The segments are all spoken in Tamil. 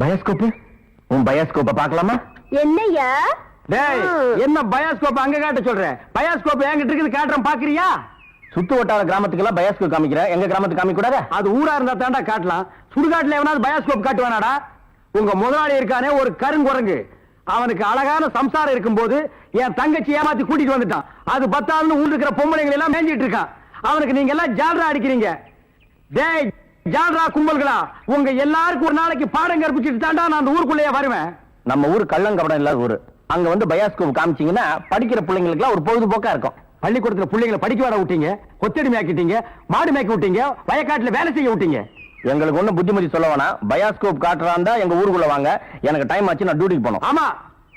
பயாஸ்கோப் உன் பயாஸ்கோப்ப பார்க்கலாமா? என்னையா டேய், என்ன பயாஸ்கோப் அங்க காட்ட சொல்ற? பயாஸ்கோப் என்கிட்ட இருக்குது, காட்டுறேன், பாக்குறியா? சுத்து வட்டார கிராமத்துக்கெல்லாம் பயாஸ்கோப் காமிக்கிற, எங்க கிராமத்துக்கு காமிக்க கூடாதா? அது ஊரா இருந்தா தாண்டா காட்டலாம். சுடுகாட்டுல எவனாவது பயாஸ்கோப் காட்டுவானாடா? உங்க முதலாளி இருக்கானே ஒரு கருங்குரங்கு, அவனுக்கு அழகான சம்சாரம் இருக்கும்போது என் தங்கச்சி ஏமாத்தி கூட்டிட்டு வந்துட்டான். அது பத்தாதுன்னு ஊர் இருக்கிற பொம்பளைங்களை எல்லாம் மேஞ்சிட்டு இருக்கான். அவனுக்கு நீங்க எல்லாம் ஜால்ரா அடிக்கிறீங்க. டேய் ஜால்ரா கும்பல்களா, உங்க எல்லாருக்கும் ஒரு நாளைக்கு பாடம் கற்பிச்சுட்டு தாண்டா நான் அந்த ஊருக்குள்ளேயே வருவேன். நம்ம ஊர் கள்ளங்கபடம் இல்லாத ஊரு. அங்க வந்து பயாஸ்கோப் காமிச்சீங்கன்னா படிக்கிற பிள்ளைங்களுக்கு ஒரு பொழுதுபோக்கா இருக்கும். பள்ளிக்கூடத்துல பிள்ளைங்களை படிக்க வர விட்டீங்க, கொத்தடி மேய்க்கிட்டீங்க, மாடு மேய்க்க விட்டீங்க, வயக்காட்டுல வேலை செய்ய விட்டீங்க. எங்களுக்கு ஒண்ணு புத்திமதி சொல்ல வேணாம். பயாஸ்கோப் காட்டுறாண்டா எங்க ஊருக்குள்ள வாங்க. எனக்கு டைம் ஆச்சு, நான் டியூட்டிக்கு போகணும். ஆமா,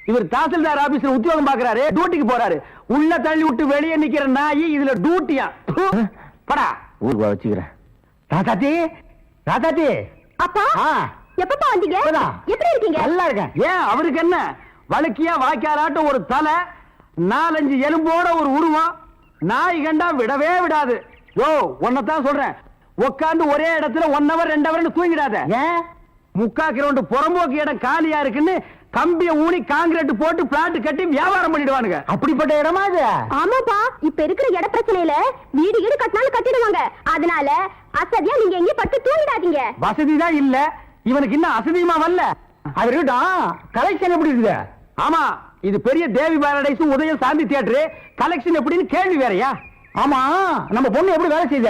இவர் தாசில்தார் ஆபீஸ்ல உத்தியோகம் பாக்குறாரு, டியூட்டிக்கு போறாரு. உள்ள தள்ளி விட்டு வெளியே நிக்கிற நாய் இதுல டியூட்டியா? படா ஊருக்கு வச்சுக்கிறேன். ராசாத்தி, ராசாத்தி. அப்பா எப்பப்பா வந்தீங்க? எப்படி இருக்கீங்க? நல்லா இருக்கேன். ஏன் அவருக்கு என்ன? வழுக்கியா வாய்க்காலாட்ட ஒரு தலை, 4-5 எலும்போட ஒரு உருவம். நாய் கண்டா விடவே விடாது. யோ உன்னதான் சொல்றேன், உட்காந்து ஒரே இடத்துல 1 hour 2 hour தூங்கிடாத. ஏன்? 3/4 கிலோமீட்டர் புறம்போக்கு இடம் காலியா இருக்குன்னு கம்பிய ஊனி காங்கிரீட் போட்டு பிளாட் கட்டி வியாபாரம் பண்ணிடுவானுங்க. அப்படிப்பட்ட இடமா இது? ஆமாப்பா, இப்ப இருக்கிற இட பிரச்சனையில வீடு வீடு கட்டினாலும் கட்டிடுவாங்க. அதனால அசதியா நீங்க எங்கேயும் படுத்து தூங்கிடாதீங்க. வசதி தான் இல்ல, இவனுக்கு இன்னும் அசதியுமா வரல. அது இருக்கட்டும், கலெக்ஷன் எப்படி இருக்குது? ஆமா, இது பெரிய தேவி பாரடைஸ் உதயம் சாந்தி தியேட்டர். கலெக்ஷன் எப்படின்னு கேள்வி வேறயா? ஆமா, நம்ம பொண்ணு எப்படி வேலை செய்த?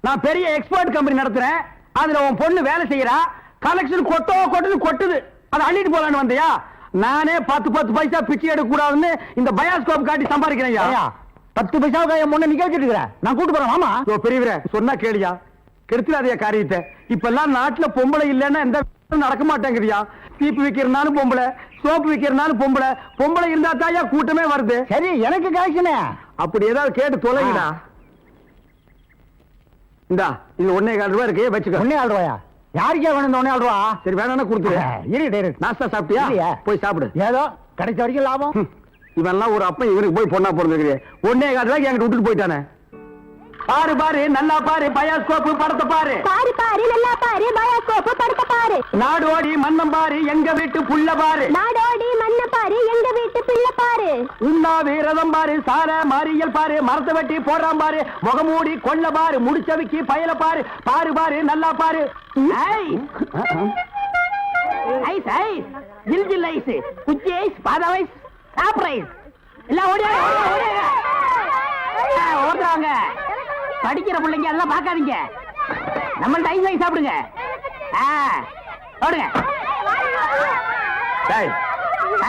நான் பெரிய எக்ஸ்போர்ட் கம்பெனி நடத்துறேன், அதுல உன் பொண்ணு வேலை செய்யறா. கலெக்ஷன் கொட்டுது. அதை அள்ளிட்டு போலான்னு வந்தியா? நானே 10 பைசா பிச்சை எடுக்க கூடாதுன்னு இந்த பயாஸ்கோப் காட்டி சம்பாதிக்கிறேன். 10 பைசாவுக்கு என் பொண்ணு நிக்க வச்சிட்டு இருக்கிறேன். நான் கூட்டு போறேன். ஆமா பெரியவரே, சொன்னா கேளியா, கெடுத்துடாதே காரியத்தை. இப்ப எல்லாம் நாட்டுல பொம்பளை இல்லைன்னா எந்த நடக்க மாட்டேங்குதியா. சீப்பு விக்கிறனாலும் பொம்பளை, சோப்பு விக்கிறனாலும் பொம்பளை. பொம்பளை இருந்தா தாயா கூட்டமே வருது. சரி, எனக்கு கலெக்ஷனே அப்படி ஏதாவது கேட்டு தொலைங்கடா. இந்தா இது 1.25 ரூபாய் இருக்கு, வச்சுக்க. 1.25 ரூபாயா? யாருக்கே வேணும் இந்த 1.25 ரூபா? சரி வேணா கொடுத்துரு. நாஸ்தா சாப்பிட்டியா? போய் சாப்பிடு. ஏதோ கிடைச்ச வரைக்கும் லாபம். இவன்லாம் ஒரு அப்ப இவனுக்கு போய் பொண்ணா பிறந்திருக்கிறேன். 1.25 ரூபாய்க்கு என்கிட்ட விட்டுட்டு போயிட்டானே. பாரு பாரு, நல்லா பாரு, பயாஸ்கோப் படத்தை பாரு. பாரு பாரு, நல்லா பாரு, பயாஸ்கோப் படத்தை பாரு. நாடோடி மன்னம் பாரு, எங்க வீட்டு புள்ள பாரு. நாடோடி மன்ன பாரு, எங்க வீட்டு பிள்ளை பாரு. உண்ணாவி ரதம் பாரு, சார மாரியல் பாரு, மரத்தை வெட்டி போடுறான் பாரு, முகமூடி கொள்ள பாரு, முடிச்சவிக்கி பயல பாரு. பாரு பாரு, நல்லா பாரு. ஐஸ் ஐஸ், ஜில் ஜில் ஐஸ், குச்சி ஐஸ், பாதாம் ஐஸ், சாப்பிட்ற ஐஸ் எல்லாம் ஓடுறாங்க. படிக்கிற பிள்ளைங்க எல்லாம் பார்க்காதீங்க, நம்மள்ட்ட ஐஸ் ஐஸ் சாப்பிடுங்க. ஓடுங்க.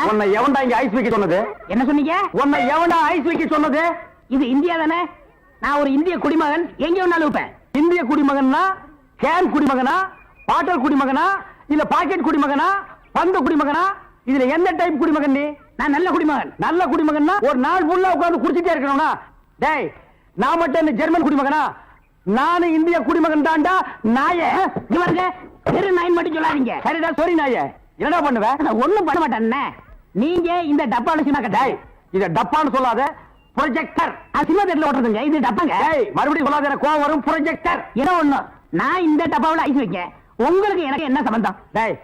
உன்னை எவன்டா இங்க ஐஸ் வைக்க சொன்னது? என்ன சொன்னீங்க? உன்னை எவன்டா ஐஸ் வைக்க சொன்னது? இது இந்தியா தானே? நான் ஒரு இந்திய குடிமகன், எங்க வேணாலும் வைப்பேன். இந்திய குடிமகன்னா கேன் குடிமகனா, பாட்டல் குடிமகனா, இல்ல பாக்கெட் குடிமகனா, பந்து குடிமகனா? இதுல எந்த டைப் குடிமகன் நீ? நான் நல்ல குடிமகன். நல்ல குடிமகன்னா ஒரு நாள் ஃபுல்லா உட்கார்ந்து குடிச்சிட்டே இருக்கணும்னா? டேய், நான் மட்டும் என்ன ஜெர்மன் குடிமகனா? நானும் இந்திய குடிமகன் தான்டா. நாயே பாருங்க, தெரு நாயின் மட்டும் சொல்லாதீங்க. சரிடா, சாரி நாயே. என்னடா பண்ணுவேன்? நான் ஒண்ணும் பண்ண மாட்டேன். நீங்க இந்த டப்பால சின்ன கட்டாய், இத டப்பான்னு சொல்லாத, ப்ரொஜெக்டர். சினிமா தேட்டர்ல ஓட்டுறதுங்க, இது டப்பாங்க. மறுபடியும் சொல்லாத, கோவம் வரும். ப்ரொஜெக்டர் ஏதோ ஒண்ணு. நான் இந்த டப்பாவில் ஐஸ் வைக்க, உங்களுக்கு எனக்கு என்ன சம்பந்தம்? டேய்,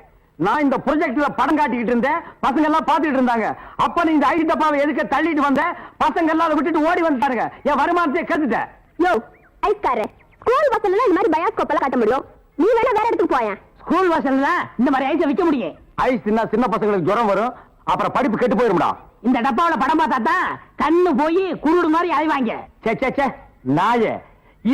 நான் இந்த ப்ரொஜெக்ட்ல படம் காட்டிக்கிட்டு இருந்தேன், பசங்க எல்லாம் பாத்துட்டு இருந்தாங்க. அப்ப நீ இந்த ஐஸ் டப்பாவை எதுக்கு தள்ளிட்டு வந்த? பசங்க எல்லாம் விட்டுட்டு ஓடி வந்துட்டாருங்க. என் வருமானத்தை கெடுத்துட்டேன். யோ ஐஸ்காரே, ஸ்கூல் பசங்க இந்த மாதிரி பயாஸ்கோப் எல்லாம் காட்ட முடியும். நீ வேணா வேற இடத்துக்கு போயேன். ஸ்கூல் வாசல்ல இந்த மாதிரி ஐஸ் விக்க முடியும். ஐஸ் சின்ன பசங்களுக்கு ஜுரம் வரும், அப்புறம் படிப்பு கெட்டு போயிரும்டா. இந்த டப்பாவுல படம் பார்த்தா தான் கண்ணு போய் குருடு மாதிரி அலைவாங்க. சே நாயே,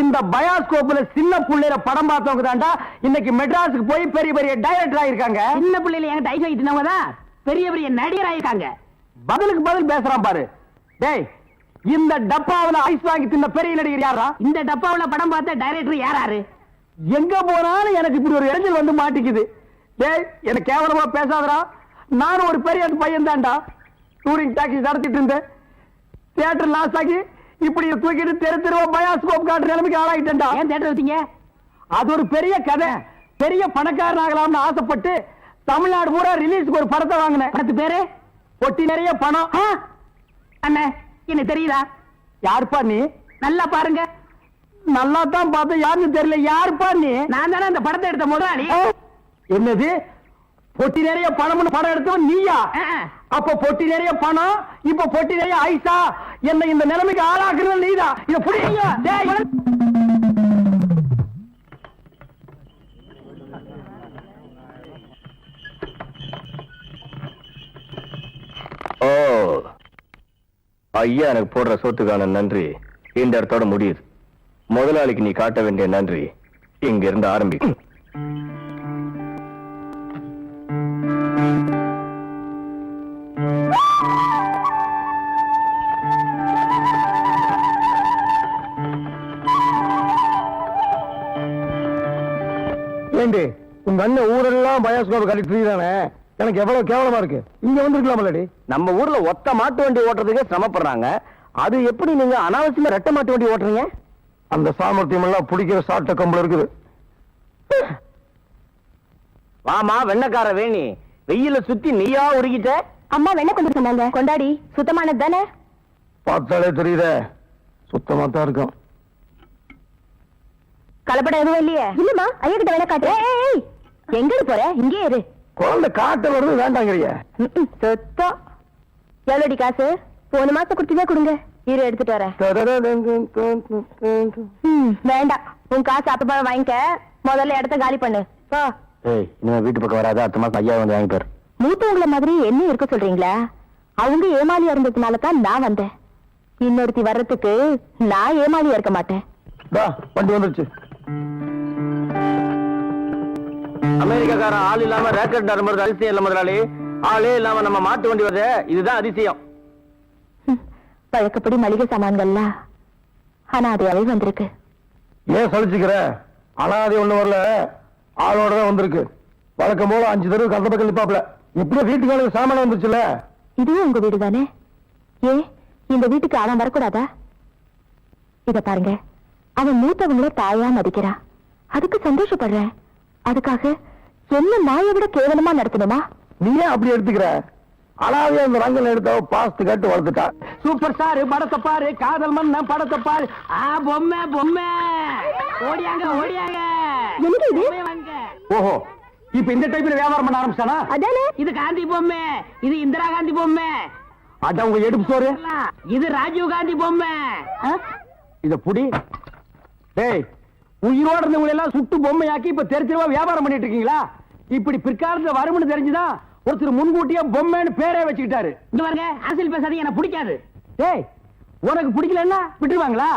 இந்த பயாஸ்கோப்ல சின்ன புள்ளையில படம் பார்த்தவங்க தான்டா இன்னைக்கு மெட்ராஸுக்கு போய் பெரிய பெரிய டைரக்டர் ஆயிருக்காங்க. சின்ன புள்ளையில என்கிட்ட ஐஸ் ஆகிட்டு தான் பெரிய பெரிய நடிகர் ஆயிருக்காங்க. பதிலுக்கு பதில் பேசுறான் பாரு. டேய், இந்த டப்பாவுல ஐஸ் வாங்கி தின்ன பெரிய நடிகர் யாரா? இந்த டப்பாவுல படம் பார்த்த டைரக்டர் யாராரு? எங்க போனாலும் எனக்கு இப்படி ஒரு இடைஞ்சல் வந்து மாட்டிக்குது. டேய், எனக்கு கேவலமா பேசாதடா. நானும் ஒரு பெரிய பையன் தான்டா. டூரிங் டாக்ஸி நடத்திட்டு இருந்தேன். தியேட்டர் லாஸ் ஆகி இப்படி தூக்கிட்டு தெருவா பயாஸ்கோப் காட்டுற நிலைமைக்கு ஆளாயிட்டேன்டா. ஏன் தியேட்டர் வச்சீங்க? அது ஒரு பெரிய கதை. பெரிய பணக்காரன் ஆகலாம்னு ஆசைப்பட்டு தமிழ்நாடு பூரா ரிலீஸ்க்கு ஒரு படத்தை வாங்கினேன். படத்து பேரு பொட்டி நிறைய பணம். அண்ணே, என்ன தெரியுதா? யாருப்பா நீ? நல்லா பாருங்க. நல்லா தான் பார்த்தேன், யாருன்னு தெரியல. யாருப்பா நீ? நான் தானே அந்த படத்தை எடுத்த முதலாளி. என்னது பொட்டி நிறைய பணம்னு படம் எடுத்தவன் நீயா? அப்ப பொட்டி நிறைய பணம், இப்ப பொட்டி நிறைய ஐசா, என்ன இந்த நிலைமைக்கு ஆளாக்குறது நீதான். இத புடிங்க. ஓ ஐயா, எனக்கு போடுற சோத்துக்கான நன்றி இந்த இடத்தோட முடியுது. முதலாளிக்கு நீ காட்ட வேண்டிய நன்றி இங்க இருந்து ஆரம்பிக்கும். ஏண்டி உங்க அண்ணன் ஊரெல்லாம் பயாஸ்கோப் கலெக்டரி தானே, எனக்கு எவ்வளவு கேவலமா இருக்கு. இங்க வந்துருக்கலாமல்லடி. நம்ம ஊர்ல ஒத்த மாட்டு வண்டி ஓட்டுறதுக்கு சிரமப்படுறாங்க, அது எப்படி நீங்க அனாவசியமா ரெட்டை மாட்டு வண்டி ஓட்டுறீங்க? அந்த சாமர்த்தியம் எல்லாம் பிடிக்கிற சாட்ட கம்பளம் இருக்குது. வாமா வெண்ணக்கார வேணி, வெயில சுத்தி நீயா உருகிட்ட. அம்மா வெண்ணெய் கொண்டு சொன்னாங்க, கொண்டாடி. சுத்தமானது தானே? பார்த்தாலே தெரியுதே, சுத்தமா தான் இருக்கும். கலப்படம் எதுவும் இல்லையே? இல்லம்மா, ஐயா கிட்ட வேணா காட்டு. எங்க போற? இங்கே இரு. குழந்தை காட்ட வருது வேண்டாங்கிறிய. சுத்தம். எவ்வளோடி காசு? போன மாசம் கொடுத்துதான் கொடுங்க, இரு எடுத்துட்டு வரேன். வேண்டாம், உன் காசு அப்ப வாங்கிக்க. முதல்ல இடத்த காலி பண்ணு. போ. இனிமே வீட்டு பக்கம் வராத, அடுத்த மாசம் ஐயா வந்து வாங்கிப்பாரு. மூத்தவங்கள மாதிரி என்ன இருக்க சொல்றீங்களா? அவங்க ஏமாளியா இருந்ததுனால தான் நான் வந்தேன். இன்னொருத்தி வர்றதுக்கு நான் ஏமாளியா இருக்க மாட்டேன். வண்டி வந்துருச்சு. அமெரிக்காக்காரன் ஆள் இல்லாம ரேக்கெட் நரம்புறது அதிசயம் இல்ல முதலாளி. ஆளே இல்லாம நம்ம மாட்டு வண்டி வருது, இதுதான் அதிசயம். பழக்கப்படி மளிகை சாமான்கள்லாம் அனாதையாவே வந்திருக்கு. ஏன் சலிச்சுக்கிற? அனாதை ஒண்ணு வரல, ஆளோட தான் வந்திருக்கு. வழக்கம் போல 5 தடவை அந்த பக்கம் நிப்பாப்ல. எப்படி வீட்டுக்கு சாமான வந்துச்சுல. இதுவும் உங்க வீடு தானே? ஏன் இந்த வீட்டுக்கு அவன் வரக்கூடாதா? இத பாருங்க, அவன் மூத்தவங்கள தாயா மதிக்கிறான், அதுக்கு சந்தோஷப்படுறேன். அதுக்காக என்ன நாயை விட கேவலமா நடத்தணுமா? நீ ஏன் அப்படி எடுத்துக்கிற? அனாதையா இந்த ரங்கல் எடுத்த பாஸ்து கட்டு வளர்த்துட்டா. சூப்பர் ஸ்டார் படத்தை பாரு, காதல் மன்னன் படத்தை பாரு. பொம்மை பொம்மை ஓடியாங்க ஓடியாங்க. எங்க இது? ஓஹோ, இப்ப இந்த டைப்ல வியாபாரம் பண்ண ஆரம்பிச்சானா? அதானே. இது காந்தி பொம்மை, இது இந்திரா காந்தி பொம்மை, அட உங்க எடுப்பு சோறு. இது ராஜீவ் காந்தி பொம்மை. இத புடி. டேய், உயிரோட இருந்தவங்க எல்லாம் சுட்டு பொம்மையாக்கி இப்ப தெருவா வியாபாரம் பண்ணிட்டு இருக்கீங்களா? இப்படி பிற்காலத்துல வரும்னு தெரிஞ்சுதான் ஒருத்தர் முன்கூட்டியே பொம்மைன்னு பேரே வச்சுக்கிட்டாரு. இங்க பாருங்க, அரசியல் பேசாதீங்க, எனக்கு பிடிக்காது. டேய், உனக்கு பிடிக்கலன்னா விட்டுருவாங்களா?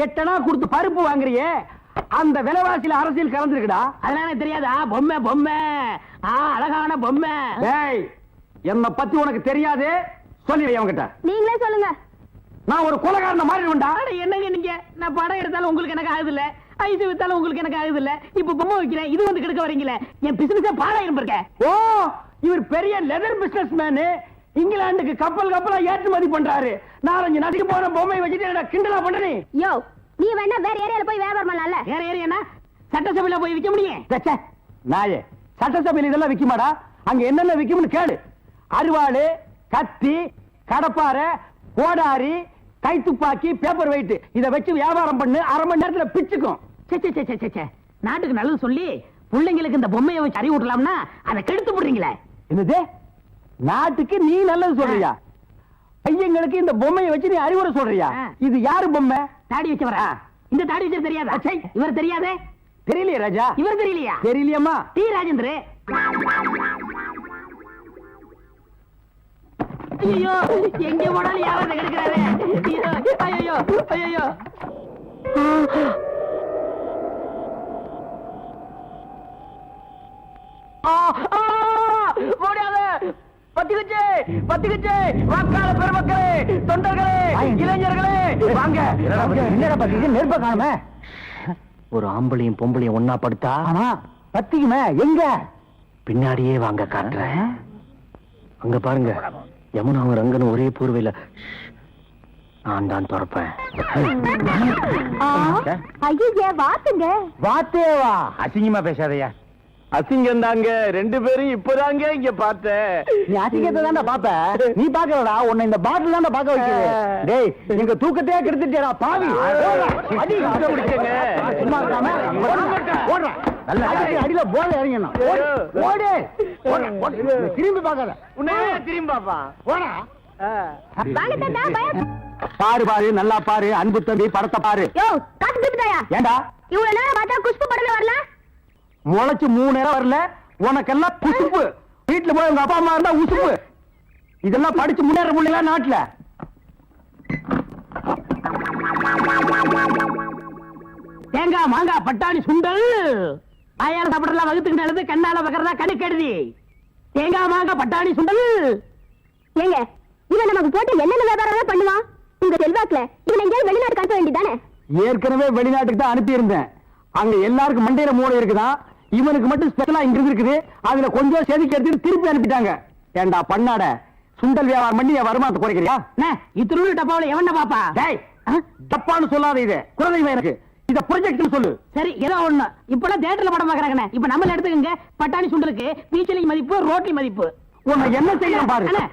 8 அணா கொடுத்து பருப்பு வாங்குறியே, அந்த விலைவாசியில அரசியல் கலந்துருக்குடா. அதெல்லாம் எனக்கு தெரியாதா? பொம்மை பொம்மை, அழகான பொம்மை. டேய், என்ன பத்தி உனக்கு தெரியாது, சொல்லிடு அவங்கிட்ட. நீங்களே சொல்லுங்க. நான் ஒரு கொலைகாரன மாறிடுவேன்டா. என்னங்க நீங்க? நான் படம் எடுத்தாலும் உங்களுக்கு எனக்கு ஆகுது இல்ல, ஐஸ் வித்தாலும் உங்களுக்கு எனக்கு ஆகுது இல்ல, இப்ப பொம்மை வைக்கிறேன், இது வந்து கெடுக்க வரீங்களே, என் பிசினஸே பாழாயிரும் இருக்க. ஓ, இவர் பெரிய லெதர் பிசினஸ் மேனு, இங்கிலாந்துக்கு கப்பலா ஏற்றுமதி பண்றாரு. 4-5 நாட்டுக்கு போற பொம்மை வச்சுட்டு கிண்டலா பண்றீ? யோ, நீ வேணா வேற ஏரியால போய் வியாபாரம் பண்ணலாம்ல. வேற ஏரியா சட்டசபையில போய் விற்க முடியும்? நாயே, சட்டசபையில் இதெல்லாம் விக்குமாடா? அங்க என்னென்ன விக்கும்னு கேளு. அருவாளு, கத்தி, கடப்பாரை, கோடாரி, கைத்துப்பாக்கி, பேப்பர் வெயிட், இத வச்சு வியாபாரம் பண்ணு, 1/2 மணி நேரத்துல பிச்சுக்கும். நாட்டுக்கு நல்லது சொல்லி பிள்ளைங்களுக்கு இந்த பொம்மையை வச்சு அறிவு விடலாம்னா அதை கெடுத்து போடுறீங்களே. என்னது? நாட்டுக்கு நீ நல்லது சொல்றியா? பையங்களுக்கு இந்த பொம்மையை வச்சு நீ அறிவுரை சொல்றியா? இது யாரு பொம்மை? தாடி வச்சு வர. இந்த தாடி வச்சு தெரியாதா? இவர் தெரியாதே? தெரியலையே ராஜா. இவர் தெரியலையா? தெரியலையம்மா. டி ராஜேந்திர. ஐயோ, எங்க போனாலும் யாராவது கிடைக்கிறாரு. ஐயோ ஐயோ. பத்திக்குச்சு பத்திக்குச்சு. வாக்காள பெருமக்களே, தொண்டர்களே, இளைஞர்களே, வாங்க. என்னடா பத்திக்கு? நெருப்ப காணுமே. ஒரு ஆம்பளையும் பொம்பளையும் ஒன்னா படுத்தா பத்திக்குமே. எங்க? பின்னாடியே வாங்க, காட்டுறேன். அங்க பாருங்க, யமுனாவும் ரங்கனும் ஒரே பூர்வையில. நான் தான் திறப்பேன். ஐயா, வாத்துங்க. வாத்தேவா? அசிங்கமா பேசாதையா. அசிங்கம் தாங்க, 2 பேரும் இப்பதாங்க இங்க பார்த்தேன். நீ அசிங்கத்தை தான்டா பாப்ப, நீ பாக்கலடா, உன்னை இந்த பாட்டில் தான்டா பாக்க வைக்கிறது. டேய், எங்க தூக்கத்தையே கெடுத்துட்டேடா பாவி. அடி பிடிச்சங்க. சும்மா இருக்காம ஓடுறா. நல்ல அடியில போல இறங்கணும். ஓடு. திரும்பி பார்க்காத. உன்னையே திரும்பி பாப்பா. போடா. வாங்க தாத்தா பயம். பாரு பாரு, நல்லா பாரு, அன்பு தம்பி படத்தை பாரு. யோ காசு கொடுத்துட்டாயா? ஏண்டா இவ்வளவு நேரம் பார்த்தா குஷ்பு படமே வரல. முளைச்சு 3 நேரம் வரல, உனக்கெல்லாம் குசுப்பு. வீட்டுல போய் உங்க அப்பா அம்மா இருந்தா உசுப்பு. இதெல்லாம் படிச்சு முன்னேற முடியல நாட்டுல. தேங்காய் மாங்காய் பட்டாணி சுண்டல் ஆயால சாப்பிடலாம், வகுத்துக்கு நல்லது, கண்ணால பக்கறதா கடுக்கெடுதி. தேங்காய் மாங்காய் பட்டாணி சுண்டல். ஏங்க இவன் நமக்கு போட்டு என்னென்ன வியாபாரம் பண்ணுவான்? உங்க செல்வாக்குல இவன் எங்கேயாவது வெளிநாட்டுக்கு அனுப்ப வேண்டியதானே? ஏற்கனவே வெளிநாட்டுக்கு தான் அனுப்பி இருந்தேன். அங்க எல்லாருக்கும் மண்டையில மூளை இருக்குதான், இவனுக்கு மட்டும் ஸ்பெஷலா இங்க இருக்குது. அதுல கொஞ்சம் செதுக்கி எடுத்துட்டு திருப்பி அனுப்பிட்டாங்க. ஏண்டா பண்ணாட, சுண்டல் வியாபாரம் பண்ணி என் வருமானத்தை குறைக்கிறியா? இத்திரு டப்பாவில எவன பாப்பா? டேய், தப்பான்னு சொல்லாத. இது குழந்தைங்க எனக்கு இத ப்ரொஜெக்ட் சொல்லு. சரி ஏதோ ஒண்ணு. இப்பெல்லாம் தியேட்டர்ல படம் பாக்குறாங்க. இப்ப நம்மள எடுத்துக்கங்க. பட்டாணி சுண்டலுக்கு பீச்சலி மதிப்பு, ரோட்டி மதிப்பு. உன்னை என்ன செய்யணும் பாரு.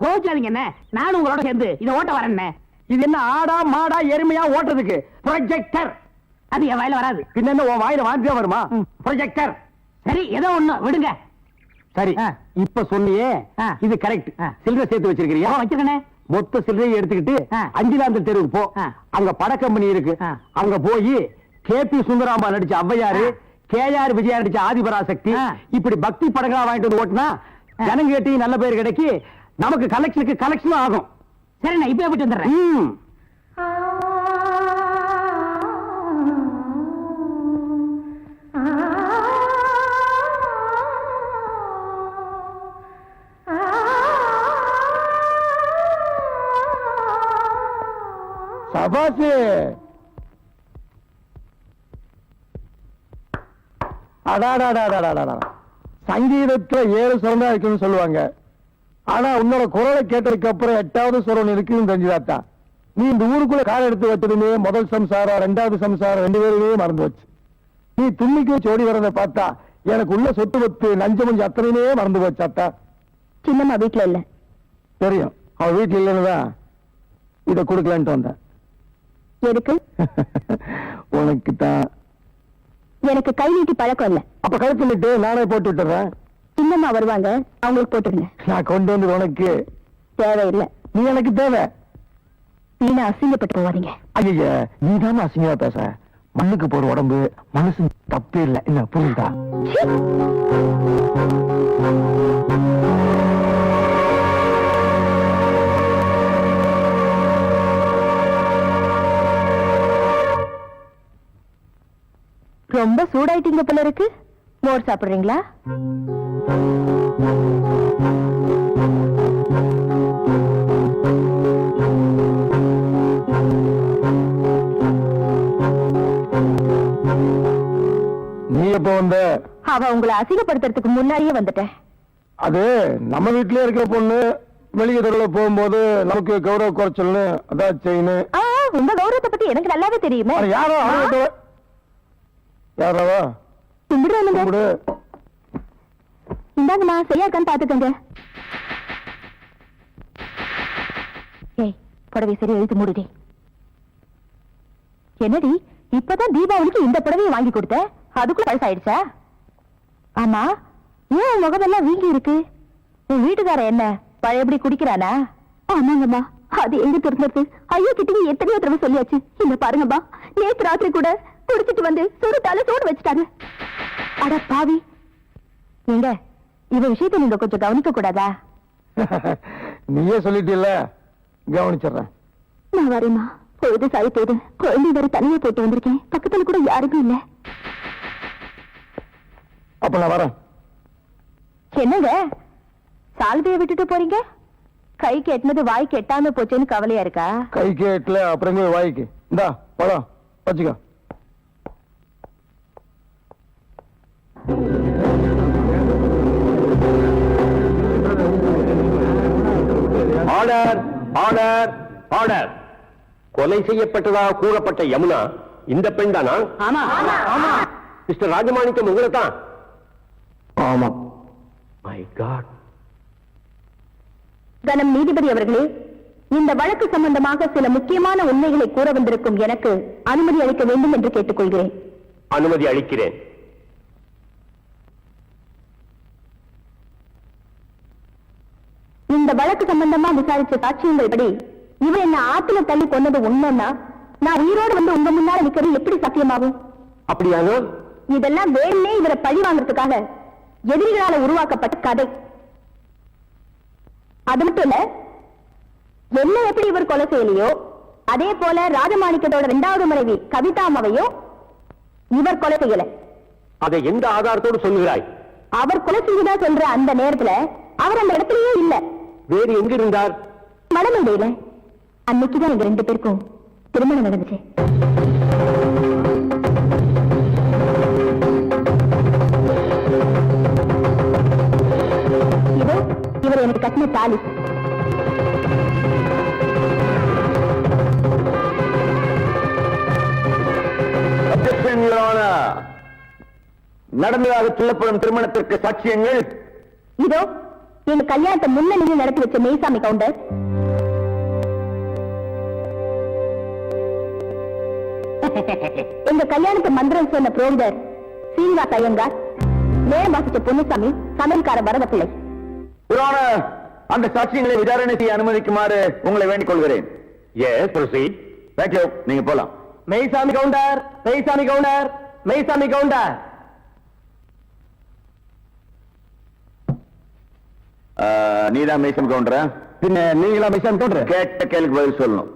கோச்சாதீங்க என்ன, நானும் உங்களோட சேர்ந்து இதை ஓட்ட வரேன். இது என்ன ஆடா மாடா எருமையா ஓட்டுறதுக்கு? ப்ரொஜெக்டர். அது என் வாயில வராது. பின்ன என்ன உன் வாயில வாந்தியா வருமா? ப்ரொஜெக்டர். சரி ஏதோ ஒண்ணு விடுங்க. சரி இப்ப சொன்னியே இது கரெக்ட். சில்லறை சேர்த்து வச்சிருக்கிறியா? வச்சிருக்கேன். மொத்த சில்லறையை எடுத்துக்கிட்டு அஞ்சிலாந்தல் தெருவுக்கு போ. அங்க பட கம்பெனி இருக்கு. அங்க போய் கேபி சுந்தராம்பா நடிச்ச ஔவையாரு, KR விஜயா நடிச்ச ஆதிபராசக்தி, இப்படி பக்தி படங்களா வாங்கிட்டு வந்து ஓட்டுனா ஜனங்க கேட்டி நல்ல பேர் கிடைக்கி நமக்கு கலெக்ஷனுக்கு கலெக்ஷனும் ஆகும். சரி நான் இப்ப போயிட்டு வந்துடுறேன். சபாசு சங்கீதத்துல 7 சுரம் தான் இருக்குன்னு சொல்லுவாங்க. ஆனா உன்னோட குரலை கேட்டதுக்கு அப்புறம் 8வது சுரம் இருக்குன்னு தெரிஞ்சுதாத்தா. நீ இந்த ஊருக்குள்ள கால் எடுத்து வச்சதுமே முதல் சம்சாரம் 2வது சம்சாரம் 2 பேருமே மறந்து வச்சு. நீ துண்ணிக்கு சோடி வரத பார்த்தா எனக்கு உள்ள சொத்து வத்து நஞ்சு மஞ்சு அத்தனையுமே மறந்து போச்சாத்தா. சின்னம்மா வீட்டுல இல்ல. தெரியும், அவ வீட்டுல இல்லைன்னுதான் இத கொடுக்கலான்ட்டு வந்தேன். எதுக்கு? உனக்கு தான். எனக்கு கை நீட்டி பழக்கம் இல்ல. அப்ப கழுத்து நிட்டு நானே போட்டு விட்டுறேன். சின்னம்மா வருவாங்க, அவங்களுக்கு போட்டுருங்க. நான் கொண்டு வந்து உனக்கு தேவையில்லை. நீ எனக்கு தேவை. நீங்க அசிங்கப்பட்டு போவாதீங்க. ஐயா நீ தானே அசிங்கமா பேச. மண்ணுக்கு போற உடம்பு மனசு தப்பே இல்ல. இல்ல புரியுதா? ரொம்ப சூடாயிட்டீங்க போல இருக்கு. மோர் சாப்பிடுறீங்களா? நீ எப்ப வந்த? அவ உங்களை அசிங்கப்படுத்துறதுக்கு முன்னாடியே வந்துட்டேன். அது நம்ம வீட்லயே இருக்கிற பொண்ணு வெளியே தெருவில் போகும்போது நமக்கு கௌரவ குறைச்சல்னு அதான் செயின். உங்க கௌரவத்தை பத்தி எனக்கு நல்லாவே தெரியுமே. யாரோ யாராவா கும்பிடு. இந்தாங்கம்மா, சரியா இருக்கான்னு பாத்துக்கங்க. ஏய் புடவை சரியா எழுத்து மூடுடி. என்னடி இப்பதான் தீபாவளிக்கு இந்த புடவையை வாங்கி கொடுத்த, அதுக்குள்ள பழசாயிடுச்சா? ஆமா, ஏன் முகமெல்லாம் வீங்கி இருக்கு? உன் வீட்டுக்கார என்ன பழையபடி குடிக்கிறானா? ஆமாங்கம்மா, அது எங்க தெரிஞ்சது? ஐயோ கிட்டங்க எத்தனையோ தடவை சொல்லியாச்சு. இந்த பாருங்கம்மா, நேத்து ராத்திரி கூட குடிச்சிட்டு வந்து சுருட்டால சோடு வச்சுட்டாங்க. அட பாவி. எங்க இவ விஷயத்தை நீங்க கொஞ்சம் கவனிக்க கூடாதா? நீயே சொல்லிட்டீல்ல, கவனிச்சிடுறேன். நான் வரேம்மா. பொழுது சாய் போது குழந்தை வேற தனியா போட்டு வந்திருக்கேன். பக்கத்துல கூட யாருக்கும் இல்ல. அப்ப நான் வரேன். என்னங்க சால்வையை விட்டுட்டு போறீங்க? கைக்கு எட்டினது வாய்க்கு எட்டாம போச்சேன்னு கவலையா இருக்கா? கைக்கு எட்டல, அப்புறம் வாய்க்கு. இந்தா பழம் வச்சுக்கோ. Order order order. கொலை செய்யப்பட்டதாக கூறப்பட்ட யமுனா இந்த பெண் தானா? ஆமா ஆமா. மிஸ்டர் ராஜமாணிக்கம் உங்களை தான்? ஆமா. My God. கனம் நீதிபதி அவர்களே, இந்த வழக்கு சம்பந்தமாக சில முக்கியமான உண்மைகளை கூற வந்திருக்கும் எனக்கு அனுமதி அளிக்க வேண்டும் என்று கேட்டுக்கொள்கிறேன். அனுமதி அளிக்கிறேன். இந்த வழக்கு சம்பந்தமா விசாரிச்ச சாட்சியங்கள் படி இவன் என்ன ஆத்துல தள்ளி கொண்டது உண்மைன்னா நான் உயிரோடு வந்து உங்க முன்னால நிக்கிறது எப்படி சத்தியமாகும்? அப்படியானோ? இதெல்லாம் வேணுமே இவரை பழி வாங்கறதுக்காக எதிரிகளால உருவாக்கப்பட்ட கதை. அது மட்டும் இல்ல, என்ன எப்படி இவர் கொலை செய்யலையோ அதே போல ராஜமாணிக்கத்தோட 2வது மனைவி கவிதாமாவையும் இவர் கொலை செய்யல. அதை எந்த ஆதாரத்தோடு சொல்லுகிறாய்? அவர் கொலை செய்ததா சொல்ற அந்த நேரத்துல அவர் அந்த இடத்துலயே இல்ல. வேறு எங்க இருந்தார்? மடமேடையில. அன்னைக்குதான் எங்க 2 பேருக்கும் திருமணம் நடந்துச்சு. இதோ இவர் எனக்கு கட்டின தாலி. நடந்ததாக சொல்லப்படும் திருமணத்திற்கு சாட்சியங்கள் இதோ எங்க கல்யாணத்தை முன்னணியில் நடத்தி வச்ச மெய்சாமி கவுண்டர், எங்க கல்யாணத்தை மந்திரம் சொன்ன புரோகிதர் சீனிவாச ஐயங்கார், நேரம் வாசிச்ச பொன்னுசாமி, சமையல்கார வரதப்பிள்ளை. புராண அந்த சாட்சியங்களை விசாரணை செய்ய அனுமதிக்குமாறு உங்களை வேண்டிக் கொள்கிறேன். Yes proceed. தேங்க்யூ. நீங்க போலாம். மெய்சாமி கவுண்டர், மெய்சாமி கவுண்டர், மெய்சாமி கவுண்டர். நீதான் மெய்சாமி கவுண்டரா? பின்ன நீங்களா மெய்சாமி கவுண்டர்? கேட்ட கேள்விக்கு பதில் சொல்லணும்.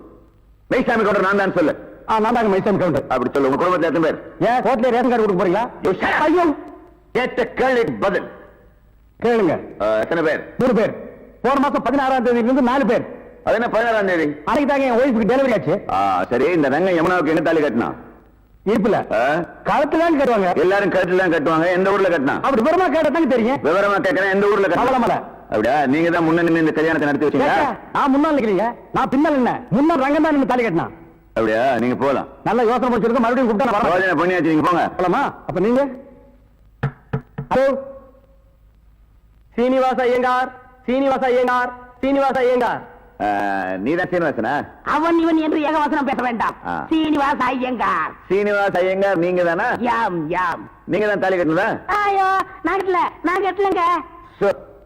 மெய்சாமி கவுண்டர் நான் தான் சொல்லு. நான் தாங்க மெய்சாமி கவுண்டர். அப்படி சொல்லு. உங்க குடும்பத்தில் எத்தனை பேர்? ஏன் கோர்ட்ல ரேஷன் கார்டு கொடுக்க போறீங்களா? ஐயோ, கேட்ட கேள்விக்கு பதில் கேளுங்க. எத்தனை பேர்? 3 பேர். போன மாசம் 16ஆம் தேதியிலிருந்து 4 பேர். அது என்ன 16ஆம் தேதி? அன்னைக்கு தாங்க என் ஒய்ஃபுக்கு டெலிவரி ஆச்சு. சரி, இந்த ரங்க யமுனாவுக்கு என்ன தாலி கட்டினா? இருப்புல கழுத்துல தான் கட்டுவாங்க. எல்லாரும் கழுத்துல தான் கட்டுவாங்க. எந்த ஊர்ல கட்டினா? அப்படி விவரமா கேட்டதாங்க தெரியும். விவரமா கேட்கிறேன். எந்த ஊர்ல கட்டல? அப்படியா? நீங்க தான் முன்ன நின்னு இந்த கல்யாணத்தை நடத்தி வச்சீங்க. நான் முன்னாள் நிக்கிறீங்க, நான் பின்னால் என்ன? முன்னாள் ரங்கம் தான் நின்னு தாலி கட்டினா. அப்படியா? நீங்க போலாம். நல்ல யோசனை முடிச்சிருக்க. மறுபடியும் கூப்பிட்டா நான் வரேன். யோசனை பண்ணியாச்சு. நீங்க போங்க. போலாமா? அப்ப நீங்க ஹலோ, சீனிவாச ஐயங்கார், சீனிவாச ஐயங்கார், சீனிவாச ஐயங்கார். நீதான் சீனிவாசனா? அவன் இவன் என்று ஏகவசனம் பேச வேண்டாம். சீனிவாச ஐயங்கார். சீனிவாச ஐயங்கார் நீங்க தானா? யாம் யாம். நீங்க தான் தாலி கட்டினதா? ஐயோ, நான் கட்டலங்க.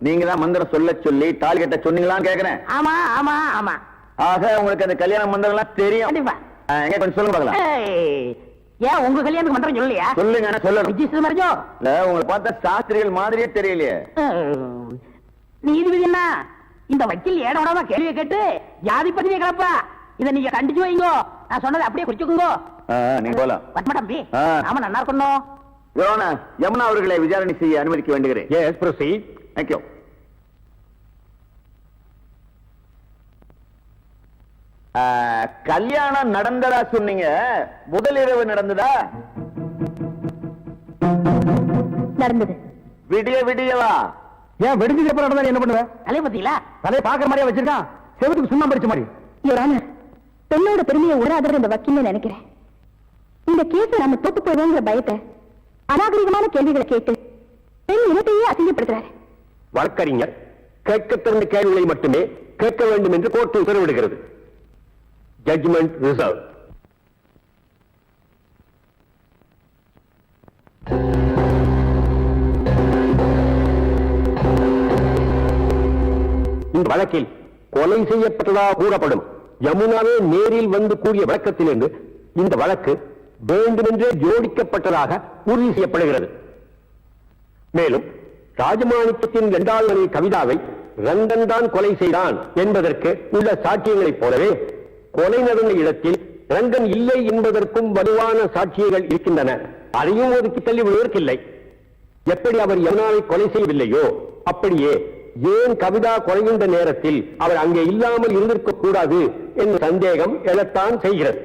நீங்க தான் மந்திரம் சொல்ல சொல்லி தாலி கட்ட சொன்னீங்களான்னு கேக்குறேன். ஆமா ஆமா ஆமா. ஆக உங்களுக்கு அந்த கல்யாண மந்திரம் எல்லாம் தெரியும். கண்டிப்பா. எங்க கொஞ்சம் சொல்லுங்க பார்க்கலாம். ஏன் உங்க கல்யாணத்துக்கு மந்திரம் சொல்லலையா? சொல்லுங்க. சொல்லணும். ரிஜிஸ்டர் மரஜோ இல்ல, உங்களை பார்த்தா சாஸ்திரிகள் மாதிரியே தெரியலையே. நீதிபதி என்ன இந்த வக்கீல் ஏட விடாம கேள்வியை கேட்டு ஜாதி பத்திரிகை கிளப்பா. இதை நீங்க கண்டிச்சு வைங்கோ. நான் சொன்னதை அப்படியே குறிச்சுக்குங்கோ. நீங்க போலாம். பத்மா தம்பி, நாம நல்லா இருக்கணும். யமுனா அவர்களை விசாரணை செய்ய அனுமதிக்க வேண்டுகிறேன். S proceed. தேங்க்யூ. கல்யாணம் நடந்ததா சொன்னீங்க, முதல் இரவு நடந்ததா? நடந்தது. விடிய விடியவா? ஏன் வெடிஞ்சதுக்கு அப்புறம் நடந்தா என்ன பண்ணுவேன்? தலையை பத்திங்களா? தலையை பாக்குற மாதிரியா வச்சிருக்கான்? செவத்துக்கு சுண்ணாம்பு அடிச்ச மாதிரி. பெண்ணோட பெருமையை உணராதவர் இந்த வக்கீல்னு நினைக்கிறேன். இந்த கேஸை நம்ம தோத்து போயிடுவோங்கிற பயத்தை அநாகரிகமான கேள்விகளை கேட்டு பெண் இனத்தையே அசிங்கப்படுத்துறாரு. வழக்கறிஞர் கேட்க திறந்த கேள்விகளை மட்டுமே கேட்க வேண்டும் என்று கோர்ட்டு உத்தரவிடுகிறது. Judgement reserve. இந்த வழக்கில் கொலை செய்யப்பட்டதாக கூறப்படும் யமுனாவே நேரில் வந்து கூறிய விளக்கத்திலிருந்து இந்த வழக்கு வேண்டுமென்றே ஜோடிக்கப்பட்டதாக உறுதி செய்யப்படுகிறது. மேலும் ராஜமாணிக்கத்தின் 2வது மனைவி கவிதாவை ரங்கன் தான் கொலை செய்தான் என்பதற்கு உள்ள சாட்சியங்களைப் போலவே கொலை நடந்த இடத்தில் ரங்கன் இல்லை என்பதற்கும் வலுவான சாட்சியங்கள் இருக்கின்றன. அதையும் ஒதுக்கி தள்ளி விடுவதற்கில்லை. எப்படி அவர் யமுனாவை கொலை செய்யவில்லையோ அப்படியே ஏன் கவிதா கொலைகின்ற நேரத்தில் அவர் அங்கே இல்லாமல் இருந்திருக்க கூடாது என்ற சந்தேகம் எழத்தான் செய்கிறது.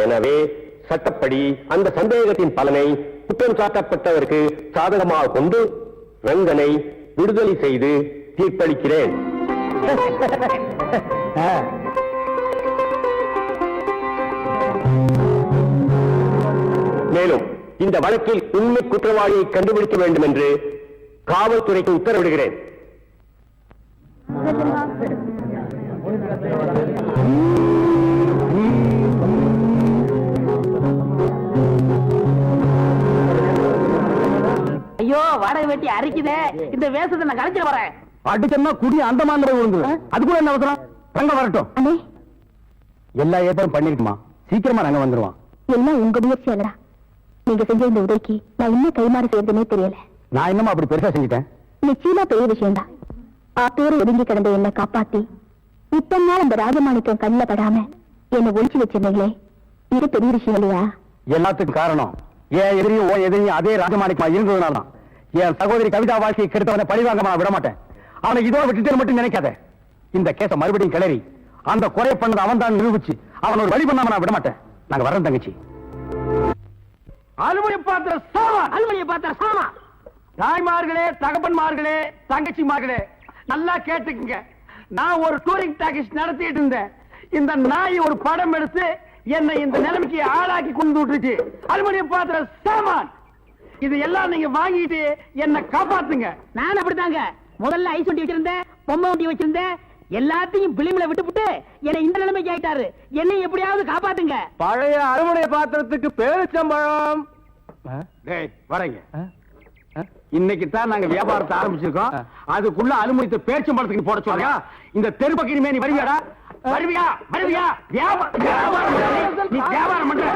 எனவே சட்டப்படி அந்த சந்தேகத்தின் பலனை குற்றம் சாட்டப்பட்டவருக்கு சாதகமாக கொண்டு ரங்கனை விடுதலை செய்து தீர்ப்பளிக்கிறேன். மேலும் இந்த வழக்கில் உண்மை குற்றவாளியை கண்டுபிடிக்க வேண்டும் என்று காவல்துறைக்கு உத்தரவிடுகிறேன். ஐயோ, வாடகை வெட்டி அரிக்குதே. இந்த வேஷத்தை நான் கலைச்சிட வரேன். அடிச்சோம்னா குடி அந்த மாதிரி விழுந்து அது கூட என்ன அவசரம் ரங்க வரட்டும் அண்ணே எல்லா ஏற்பாடும் பண்ணிருக்குமா சீக்கிரமா நாங்க வந்துருவோம் எல்லாம் உங்க முயற்சி அல்லடா நீங்க செஞ்ச இந்த உதவிக்கு நான் இன்னும் கைமாறு செய்யறதுனே தெரியல நான் என்னமா அப்படி பெருசா செஞ்சுட்டேன் நிச்சயமா பெரிய விஷயம்தான் ஆத்தோர ஒதுங்கி கிடந்த என்னை காப்பாத்தி இத்தனை நாள் அந்த ராஜமாணிக்கம் கண்ணுல படாம என்னை ஒழிச்சு வச்சிருந்தீங்களே இது பெரிய விஷயம் இல்லையா எல்லாத்துக்கும் காரணம் என் எதிரியும் உன் எதிரியும் அதே ராஜமாணிக்கமா இருந்ததுனால என் சகோதரி கவிதா வாழ்க்கையை கெடுத்தவனை பழிவாங்கமா விட மாட்டேன் அவனை இதோட விட்டுட்டு மட்டும் நினைக்காத இந்த கேஸ மறுபடியும் கிளறி அந்த குறை பண்ணது அவன் தான் நிரூபிச்சு அவன் ஒரு வழி பண்ணாம நான் விட மாட்டேன் நாங்க வர்றோம் தங்கச்சி அலுமினிய பாத்திர சாமா அலுமினிய பாத்திர சாமா தாய்மார்களே தகப்பன்மார்களே தங்கச்சிமார்களே நல்லா கேட்டுக்குங்க நான் ஒரு டூரிங் டாக்கீஸ் நடத்திட்டு இருந்தேன் இந்த நாய் ஒரு படம் எடுத்து என்னை இந்த நிலைமைக்கு ஆளாக்கி கொண்டு விட்டுருச்சு அலுமினிய பாத்திர சாமான் இது எல்லாம் நீங்க வாங்கிட்டு என்ன காப்பாத்துங்க நான் அப்படித்தாங்க முதல்ல ஐஸ் வண்டி வச்சிருந்தேன் பொம்மை வண்டி வச்சிருந்தேன் எல்லாத்தையும் பிலிம்ல விட்டுப்புட்டு என்னை இந்த நிலைமைக்கு ஆயிட்டாரு என்னை எப்படியாவது காப்பாத்துங்க பழைய அறுவடை பாத்திரத்துக்கு பேரிச்சம்பழம் டேய் வரேங்க இன்னைக்கு தான் நாங்க வியாபாரத்தை ஆரம்பிச்சிருக்கோம் அதுக்குள்ள அலுமினியத்தை பேரிச்சம்பழத்துக்கு போட சொல்றா இந்த தெரு பக்கிரிமே நீ வருவியாடா வருவியா வியாபாரம் நீ வியாபாரம் பண்ற